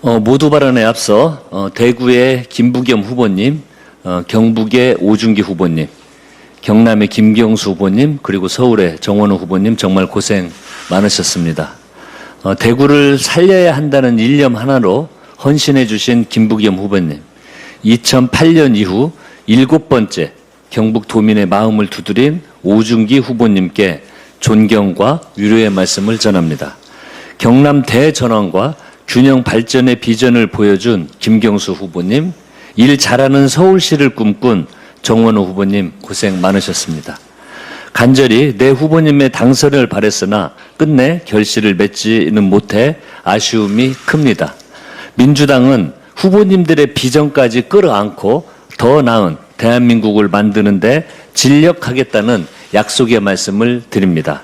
모두 발언에 앞서 대구의 김부겸 후보님, 경북의 오준기 후보님, 경남의 김경수 후보님, 그리고 서울의 정원호 후보님 정말 고생 많으셨습니다. 대구를 살려야 한다는 일념 하나로 헌신해 주신 김부겸 후보님, 2008년 이후 7번째 경북도민의 마음을 두드린 오준기 후보님께 존경과 위로의 말씀을 전합니다. 경남 대전환과 균형 발전의 비전을 보여준 김경수 후보님, 일 잘하는 서울시를 꿈꾼 정원호 후보님 고생 많으셨습니다. 간절히 내 후보님의 당선을 바랬으나 끝내 결실을 맺지는 못해 아쉬움이 큽니다. 민주당은 후보님들의 비전까지 끌어안고 더 나은 대한민국을 만드는 데 진력하겠다는 약속의 말씀을 드립니다.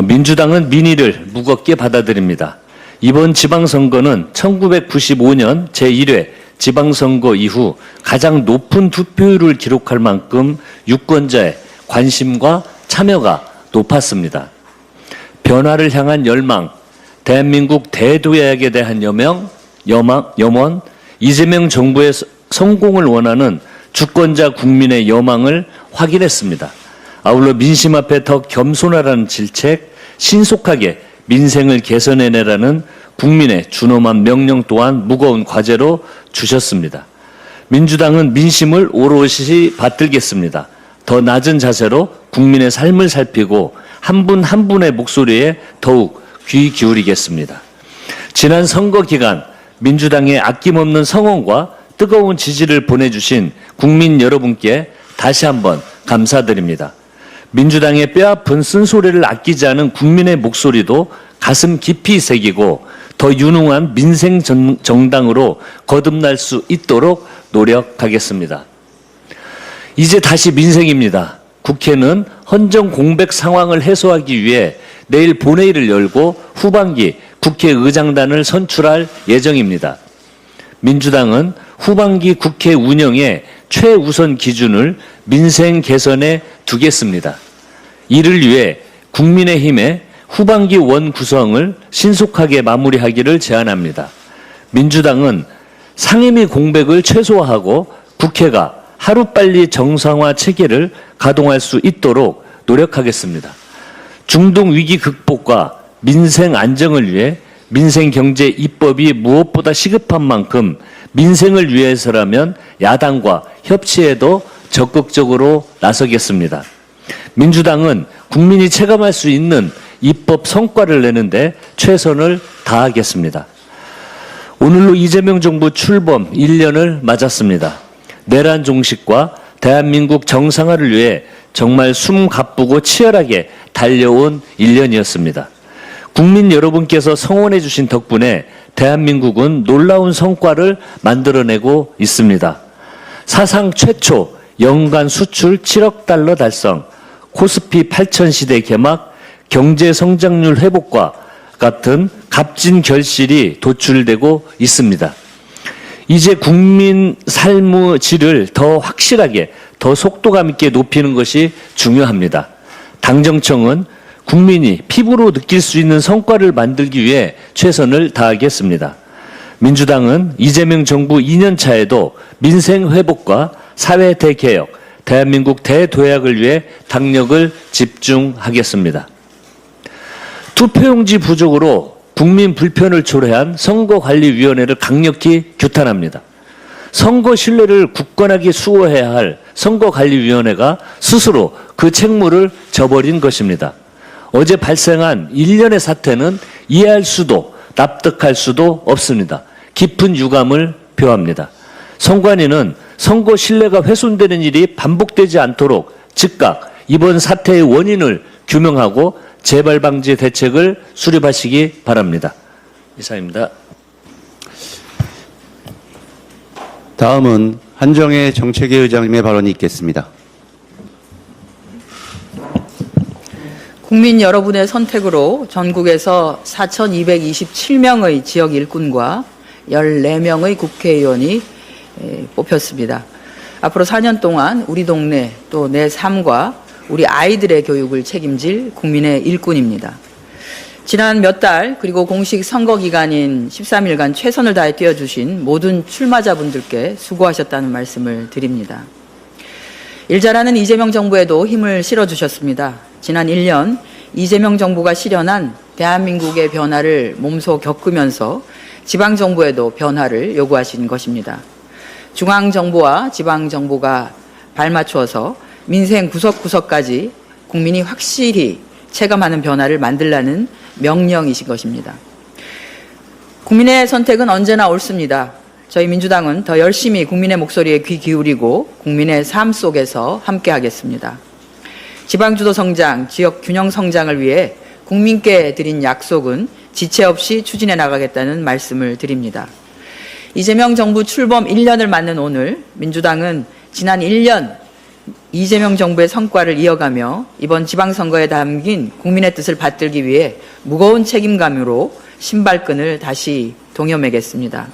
민주당은 민의를 무겁게 받아들입니다. 이번 지방선거는 1995년 제1회 지방선거 이후 가장 높은 투표율을 기록할 만큼 유권자의 관심과 참여가 높았습니다. 변화를 향한 열망, 대한민국 대도약에 대한 염원, 이재명 정부의 성공을 원하는 주권자 국민의 여망을 확인했습니다. 아울러 민심 앞에 더 겸손하라는 질책, 신속하게 민생을 개선해내라는 국민의 준엄한 명령 또한 무거운 과제로 주셨습니다. 민주당은 민심을 오롯이 받들겠습니다. 더 낮은 자세로 국민의 삶을 살피고 한 분 한 분의 목소리에 더욱 귀 기울이겠습니다. 지난 선거 기간 민주당의 아낌없는 성원과 뜨거운 지지를 보내주신 국민 여러분께 다시 한번 감사드립니다. 민주당의 뼈아픈 쓴소리를 아끼지 않은 국민의 목소리도 가슴 깊이 새기고 더 유능한 민생 정당으로 거듭날 수 있도록 노력하겠습니다. 이제 다시 민생입니다. 국회는 헌정 공백 상황을 해소하기 위해 내일 본회의를 열고 후반기 국회의장단을 선출할 예정입니다. 민주당은 후반기 국회 운영의 최우선 기준을 민생 개선에 두겠습니다. 이를 위해 국민의힘의 후반기 원 구성을 신속하게 마무리하기를 제안합니다. 민주당은 상임위 공백을 최소화하고 국회가 하루빨리 정상화 체계를 가동할 수 있도록 노력하겠습니다. 중동 위기 극복과 민생 안정을 위해 민생경제 입법이 무엇보다 시급한 만큼 민생을 위해서라면 야당과 협치에도 적극적으로 나서겠습니다. 민주당은 국민이 체감할 수 있는 입법 성과를 내는데 최선을 다하겠습니다. 오늘로 이재명 정부 출범 1년을 맞았습니다. 내란 종식과 대한민국 정상화를 위해 정말 숨 가쁘고 치열하게 달려온 1년이었습니다. 국민 여러분께서 성원해 주신 덕분에 대한민국은 놀라운 성과를 만들어내고 있습니다. 사상 최초 연간 수출 7억 달러 달성, 코스피 8천 시대 개막, 경제 성장률 회복과 같은 값진 결실이 도출되고 있습니다. 이제 국민 삶의 질을 더 확실하게, 더 속도감 있게 높이는 것이 중요합니다. 당정청은 국민이 피부로 느낄 수 있는 성과를 만들기 위해 최선을 다하겠습니다. 민주당은 이재명 정부 2년 차에도 민생 회복과 사회 대개혁, 대한민국 대도약을 위해 당력을 집중하겠습니다. 투표용지 부족으로 국민 불편을 초래한 선거관리위원회를 강력히 규탄합니다. 선거 신뢰를 굳건하게 수호해야 할 선거관리위원회가 스스로 그 책무를 져버린 것입니다. 어제 발생한 일련의 사태는 이해할 수도 납득할 수도 없습니다. 깊은 유감을 표합니다. 선관위는 선거 신뢰가 훼손되는 일이 반복되지 않도록 즉각 이번 사태의 원인을 규명하고 재발 방지 대책을 수립하시기 바랍니다. 이상입니다. 다음은 한정혜 정책위 의장님의 발언이 있겠습니다. 국민 여러분의 선택으로 전국에서 4,227명의 지역 일꾼과 14명의 국회의원이 뽑혔습니다. 앞으로 4년 동안 우리 동네 또 내 삶과 우리 아이들의 교육을 책임질 국민의 일꾼입니다. 지난 몇 달 그리고 공식 선거 기간인 13일간 최선을 다해 뛰어주신 모든 출마자분들께 수고하셨다는 말씀을 드립니다. 일 잘하는 이재명 정부에도 힘을 실어주셨습니다. 지난 1년 이재명 정부가 실현한 대한민국의 변화를 몸소 겪으면서 지방정부에도 변화를 요구하신 것입니다. 중앙정부와 지방정부가 발맞추어서 민생 구석구석까지 국민이 확실히 체감하는 변화를 만들라는 명령이신 것입니다. 국민의 선택은 언제나 옳습니다. 저희 민주당은 더 열심히 국민의 목소리에 귀 기울이고 국민의 삶 속에서 함께하겠습니다. 지방주도 성장, 지역 균형 성장을 위해 국민께 드린 약속은 지체 없이 추진해 나가겠다는 말씀을 드립니다. 이재명 정부 출범 1년을 맞는 오늘 민주당은 지난 1년 이재명 정부의 성과를 이어가며 이번 지방선거에 담긴 국민의 뜻을 받들기 위해 무거운 책임감으로 신발끈을 다시 동여매겠습니다.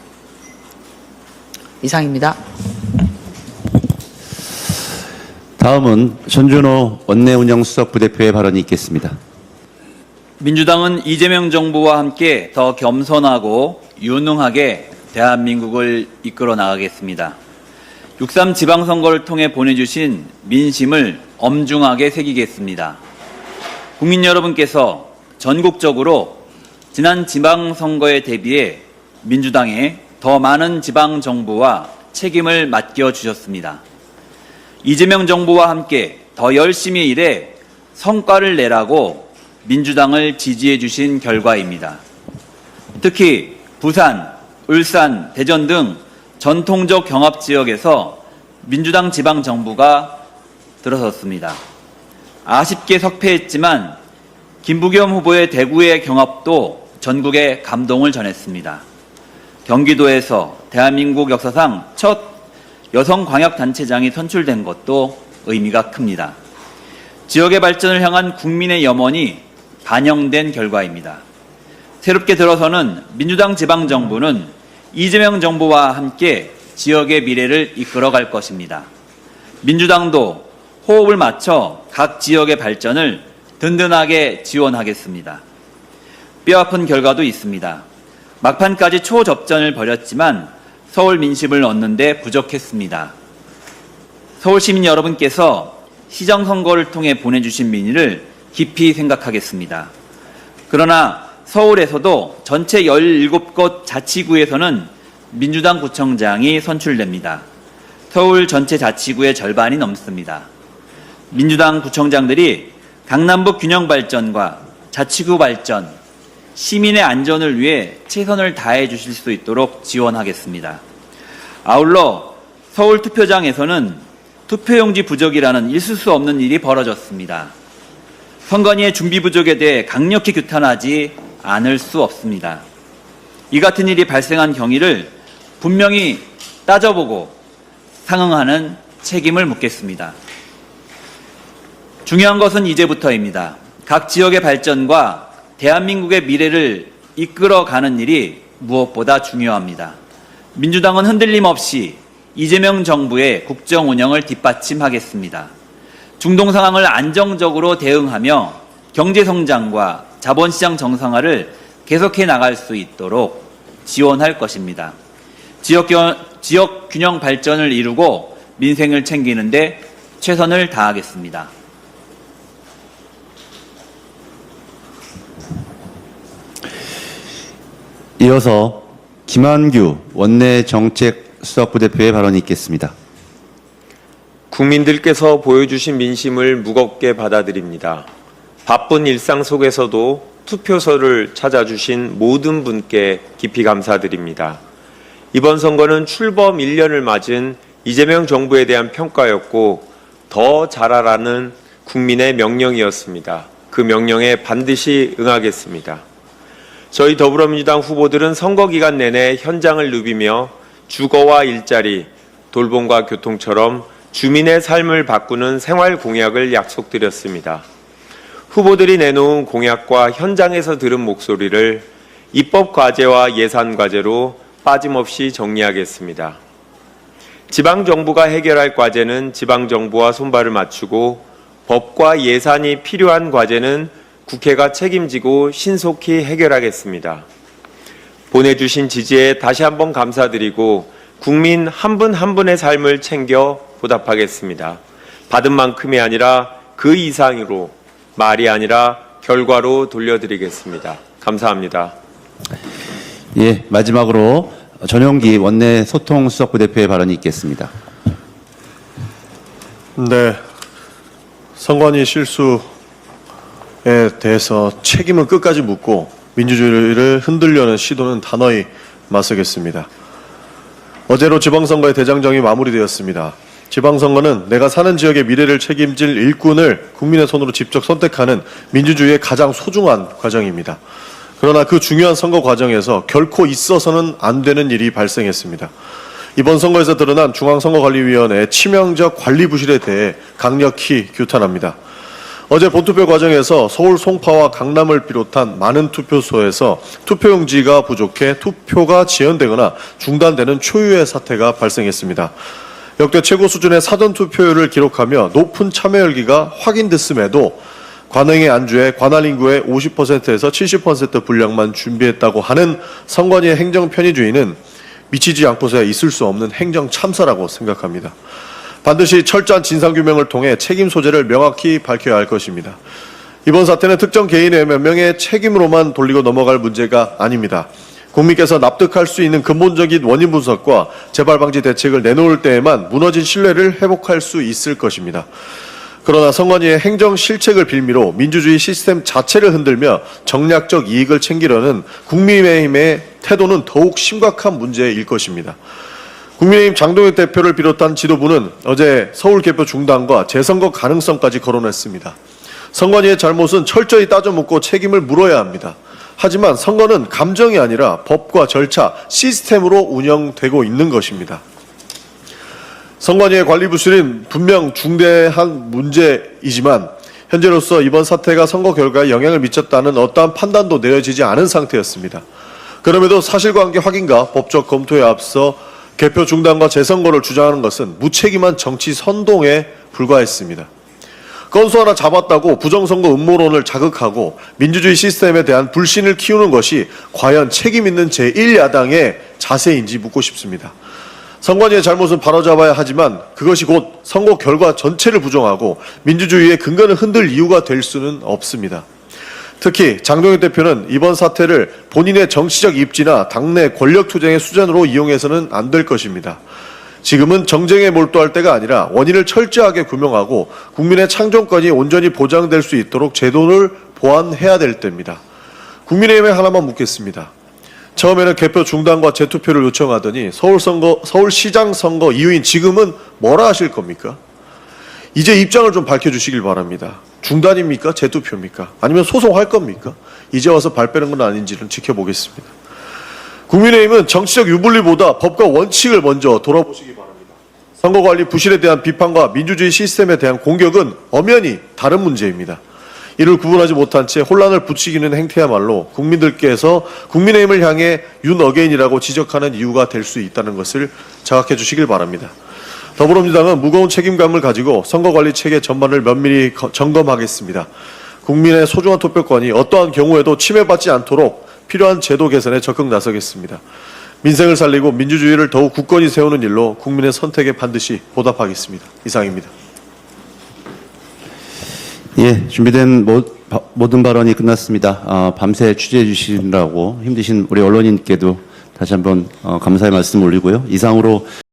이상입니다. 다음은 손준호 원내운영수석 부대표의 발언이 있겠습니다. 민주당은 이재명 정부와 함께 더 겸손하고 유능하게 대한민국을 이끌어 나가겠습니다. 6.3 지방선거를 통해 보내주신 민심을 엄중하게 새기겠습니다. 국민 여러분께서 전국적으로 지난 지방선거에 대비해 민주당에 더 많은 지방정부와 책임을 맡겨주셨습니다. 이재명 정부와 함께 더 열심히 일해 성과를 내라고 민주당을 지지해 주신 결과입니다. 특히 부산, 울산, 대전 등 전통적 경합지역에서 민주당 지방정부가 들어섰습니다. 아쉽게 석패했지만 김부겸 후보의 대구의 경합도 전국에 감동을 전했습니다. 경기도에서 대한민국 역사상 첫 여성 광역단체장이 선출된 것도 의미가 큽니다. 지역의 발전을 향한 국민의 염원이 반영된 결과입니다. 새롭게 들어서는 민주당 지방정부는 이재명 정부와 함께 지역의 미래를 이끌어갈 것입니다. 민주당도 호흡을 맞춰 각 지역의 발전을 든든하게 지원하겠습니다. 뼈아픈 결과도 있습니다. 막판까지 초접전을 벌였지만 서울 민심을 얻는 데 부족했습니다. 서울 시민 여러분께서 시정선거를 통해 보내주신 민의를 깊이 생각하겠습니다. 그러나 서울에서도 전체 17곳 자치구에서는 민주당 구청장이 선출됩니다. 서울 전체 자치구의 절반이 넘습니다. 민주당 구청장들이 강남북 균형 발전과 자치구 발전, 시민의 안전을 위해 최선을 다해 주실 수 있도록 지원하겠습니다. 아울러 서울 투표장에서는 투표용지 부족이라는 있을 수 없는 일이 벌어졌습니다. 선관위의 준비 부족에 대해 강력히 규탄하지 않을 수 없습니다. 이 같은 일이 발생한 경위를 분명히 따져보고 상응하는 책임을 묻겠습니다. 중요한 것은 이제부터입니다. 각 지역의 발전과 대한민국의 미래를 이끌어가는 일이 무엇보다 중요합니다. 민주당은 흔들림 없이 이재명 정부의 국정 운영을 뒷받침하겠습니다. 중동 상황을 안정적으로 대응하며 경제 성장과 자본시장 정상화를 계속해 나갈 수 있도록 지원할 것입니다. 지역 균형 발전을 이루고 민생을 챙기는 데 최선을 다하겠습니다. 이어서 김한규 원내정책수석부대표의 발언이 있겠습니다. 국민들께서 보여주신 민심을 무겁게 받아들입니다. 바쁜 일상 속에서도 투표소를 찾아주신 모든 분께 깊이 감사드립니다. 이번 선거는 출범 1년을 맞은 이재명 정부에 대한 평가였고 더 잘하라는 국민의 명령이었습니다. 그 명령에 반드시 응하겠습니다. 저희 더불어민주당 후보들은 선거 기간 내내 현장을 누비며 주거와 일자리, 돌봄과 교통처럼 주민의 삶을 바꾸는 생활 공약을 약속드렸습니다. 후보들이 내놓은 공약과 현장에서 들은 목소리를 입법 과제와 예산 과제로 빠짐없이 정리하겠습니다. 지방정부가 해결할 과제는 지방정부와 손발을 맞추고 법과 예산이 필요한 과제는 국회가 책임지고 신속히 해결하겠습니다. 보내주신 지지에 다시 한번 감사드리고 국민 한 분 한 분의 삶을 챙겨 보답하겠습니다. 받은 만큼이 아니라 그 이상으로 말이 아니라 결과로 돌려드리겠습니다. 감사합니다. 예, 마지막으로 전용기 원내 소통수석부대표의 발언이 있겠습니다. 네, 선관위 실수에 대해서 책임을 끝까지 묻고 민주주의를 흔들려는 시도는 단호히 맞서겠습니다. 어제로 지방선거의 대장정이 마무리되었습니다. 지방선거는 내가 사는 지역의 미래를 책임질 일꾼을 국민의 손으로 직접 선택하는 민주주의의 가장 소중한 과정입니다. 그러나 그 중요한 선거 과정에서 결코 있어서는 안 되는 일이 발생했습니다. 이번 선거에서 드러난 중앙선거관리위원회의 치명적 관리 부실에 대해 강력히 규탄합니다. 어제 본투표 과정에서 서울 송파와 강남을 비롯한 많은 투표소에서 투표용지가 부족해 투표가 지연되거나 중단되는 초유의 사태가 발생했습니다. 역대 최고 수준의 사전투표율을 기록하며 높은 참여열기가 확인됐음에도 관행에 안주해 관할 인구의 50%에서 70% 분량만 준비했다고 하는 선관위의 행정 편의주의는 미치지 않고서야 있을 수 없는 행정 참사라고 생각합니다. 반드시 철저한 진상규명을 통해 책임 소재를 명확히 밝혀야 할 것입니다. 이번 사태는 특정 개인의 몇 명의 책임으로만 돌리고 넘어갈 문제가 아닙니다. 국민께서 납득할 수 있는 근본적인 원인 분석과 재발 방지 대책을 내놓을 때에만 무너진 신뢰를 회복할 수 있을 것입니다. 그러나 선관위의 행정 실책을 빌미로 민주주의 시스템 자체를 흔들며 정략적 이익을 챙기려는 국민의힘의 태도는 더욱 심각한 문제일 것입니다. 국민의힘 장동혁 대표를 비롯한 지도부는 어제 서울 개표 중단과 재선거 가능성까지 거론했습니다. 선관위의 잘못은 철저히 따져 묻고 책임을 물어야 합니다. 하지만 선거는 감정이 아니라 법과 절차, 시스템으로 운영되고 있는 것입니다. 선관위의 관리 부실은 분명 중대한 문제이지만 현재로서 이번 사태가 선거 결과에 영향을 미쳤다는 어떠한 판단도 내려지지 않은 상태였습니다. 그럼에도 사실관계 확인과 법적 검토에 앞서 개표 중단과 재선거를 주장하는 것은 무책임한 정치 선동에 불과했습니다. 건수 하나 잡았다고 부정선거 음모론을 자극하고 민주주의 시스템에 대한 불신을 키우는 것이 과연 책임 있는 제1야당의 자세인지 묻고 싶습니다. 선관위의 잘못은 바로잡아야 하지만 그것이 곧 선거 결과 전체를 부정하고 민주주의의 근간을 흔들 이유가 될 수는 없습니다. 특히 장동혁 대표는 이번 사태를 본인의 정치적 입지나 당내 권력 투쟁의 수단으로 이용해서는 안 될 것입니다. 지금은 정쟁에 몰두할 때가 아니라 원인을 철저하게 규명하고 국민의 창정권이 온전히 보장될 수 있도록 제도를 보완해야 될 때입니다. 국민의힘에 하나만 묻겠습니다. 처음에는 개표 중단과 재투표를 요청하더니 서울시장 선거 이후인 지금은 뭐라 하실 겁니까? 이제 입장을 좀 밝혀주시길 바랍니다. 중단입니까? 재투표입니까? 아니면 소송할 겁니까? 이제 와서 발 빼는 건 아닌지는 지켜보겠습니다. 국민의힘은 정치적 유불리보다 법과 원칙을 먼저 돌아보시기 바랍니다. 선거관리 부실에 대한 비판과 민주주의 시스템에 대한 공격은 엄연히 다른 문제입니다. 이를 구분하지 못한 채 혼란을 부추기는 행태야말로 국민들께서 국민의힘을 향해 윤어게인이라고 지적하는 이유가 될 수 있다는 것을 자각해 주시길 바랍니다. 더불어민주당은 무거운 책임감을 가지고 선거관리 체계 전반을 면밀히 점검하겠습니다. 국민의 소중한 투표권이 어떠한 경우에도 침해받지 않도록 필요한 제도 개선에 적극 나서겠습니다. 민생을 살리고 민주주의를 더욱 굳건히 세우는 일로 국민의 선택에 반드시 보답하겠습니다. 이상입니다. 예, 준비된 모든 발언이 끝났습니다. 밤새 취재해 주시느라고 힘드신 우리 언론인께도 다시 한번 감사의 말씀 올리고요. 이상으로